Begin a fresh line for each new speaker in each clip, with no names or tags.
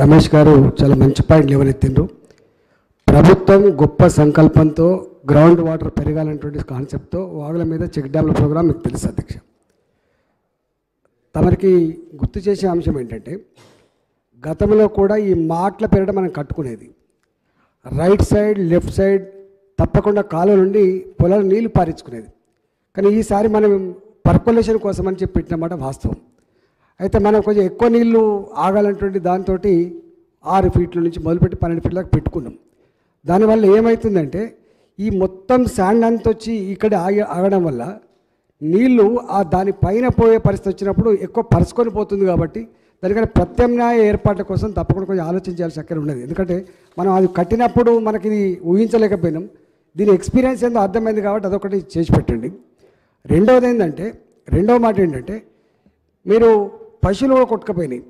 రమేష్ గారు చాలా మంచి పాయింట్ లేవనెత్తిండ్రు. ప్రభుత్వం గొప్ప సంకల్పంతో గ్రౌండ్ వాటర్ పెరగాలనేటువంటి కాన్సెప్ట్తో వాగుల మీద చెక్ డ్యామ్ల ప్రోగ్రాం మీకు తెలుసు అధ్యక్ష. తమరికి గుర్తు చేసే అంశం ఏంటంటే, గతంలో కూడా ఈ మాటల పేరిట మనం కట్టుకునేది రైట్ సైడ్ లెఫ్ట్ సైడ్ తప్పకుండా కాలువ నుండి పొలాలు నీళ్లు పారించుకునేది. కానీ ఈసారి మనం పర్కులేషన్ కోసం అని చెప్పి పెట్టినమాట వాస్తవం. అయితే మనం కొంచెం ఎక్కువ నీళ్లు ఆగాలన్నటువంటి దాంతో 6 ఫీట్ల నుంచి మొదలుపెట్టి 12 ఫీట్ల దాకా పెట్టుకున్నాం. దానివల్ల ఏమవుతుందంటే, ఈ మొత్తం శాండ్ అంత వచ్చి ఇక్కడ ఆగడం వల్ల నీళ్లు దానిపైన పోయే పరిస్థితి వచ్చినప్పుడు ఎక్కువ పరుచుకొని పోతుంది. కాబట్టి దానికన్నా ప్రత్యామ్నాయ ఏర్పాట్ల కోసం తప్పకుండా కొంచెం ఆలోచించాల్సి అక్కడ ఉన్నది. ఎందుకంటే మనం అది కట్టినప్పుడు మనకి ఇది ఊహించలేకపోయినాం. దీని ఎక్స్పీరియన్స్ ఏందో అర్థమైంది కాబట్టి అదొకటి చేసి పెట్టండి. రెండవ మాట ఏంటంటే, మీరు పశువులు కూడా కొట్టుకుపోయినాయి,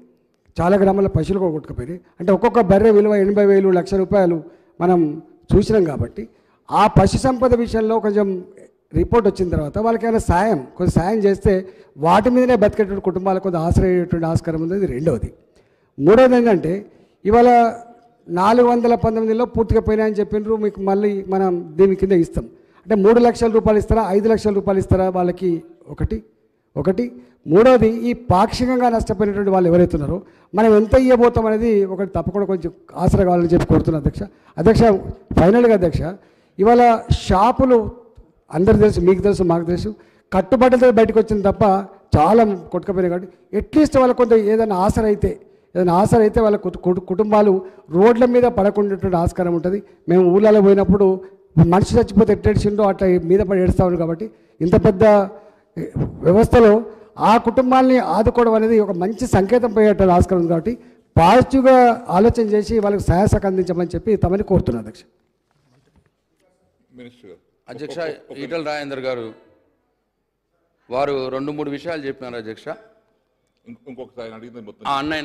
చాలా గ్రామాల పశువులు కూడా కొట్టుకుపోయినాయి. అంటే ఒక్కొక్క బర్రె విలువ 80,000 లక్ష రూపాయలు మనం చూసినాం. కాబట్టి ఆ పశు సంపద విషయంలో కొంచెం రిపోర్ట్ వచ్చిన తర్వాత వాళ్ళకి ఏమైనా కొంచెం సాయం చేస్తే వాటి మీదనే బతికేటువంటి కుటుంబాలకు కొంచెం ఆశ్రయించేటువంటి ఆస్కారం ఉంది. ఇది రెండవది. మూడవది ఏంటంటే, ఇవాళ 419లో పూర్తిగా పోయినాయని చెప్పినారు. మీకు మళ్ళీ మనం దీని కింద ఇస్తాం అంటే 3 లక్షల రూపాయలు ఇస్తారా, 5 లక్షల రూపాయలు ఇస్తారా వాళ్ళకి? ఒకటి. మూడవది, ఈ పాక్షికంగా నష్టపోయినటువంటి వాళ్ళు ఎవరైతున్నారో మనం ఎంత ఇవ్వబోతాం అనేది ఒకటి తప్పకుండా కొంచెం ఆసరా కావాలని చెప్పి కోరుతున్నాను అధ్యక్ష. ఫైనల్గా అధ్యక్ష, ఇవాళ షాపులు అందరు తెలుసు, మీకు తెలుసు, మాకు తెలుసు, కట్టుబట్టలతో బయటకు వచ్చింది తప్ప చాలా కొట్టుకుపోయినాయి. కాబట్టి అట్లీస్ట్ వాళ్ళకు కొంత ఏదైనా ఆసర అయితే వాళ్ళ కుటుంబాలు రోడ్ల మీద పడకుండా ఆస్కారం ఉంటుంది. మేము ఊళ్ళలో పోయినప్పుడు మనిషి చచ్చిపోతే ఎట్టేసిండో అట్లా మీద పడి ఏడుస్తూ ఉన్నాం. కాబట్టి ఇంత పెద్ద వ్యవస్థలో ఆ కుటుంబాలని ఆదుకోవడం అనేది ఒక మంచి సంకేతం పోయేట ఆస్కారం ఉంది. కాబట్టి పాజిటివ్గా ఆలోచన చేసి వాళ్ళకి సహాయసహకారం అందించమని చెప్పి తమని కోరుతున్నాను అధ్యక్ష.
అధ్యక్ష, ఈటల రాజేందర్ గారు వారు 2-3 విషయాలు చెప్పినారు అధ్యక్ష.
ఇంకొకసారి అడిగింది
అన్నయ్య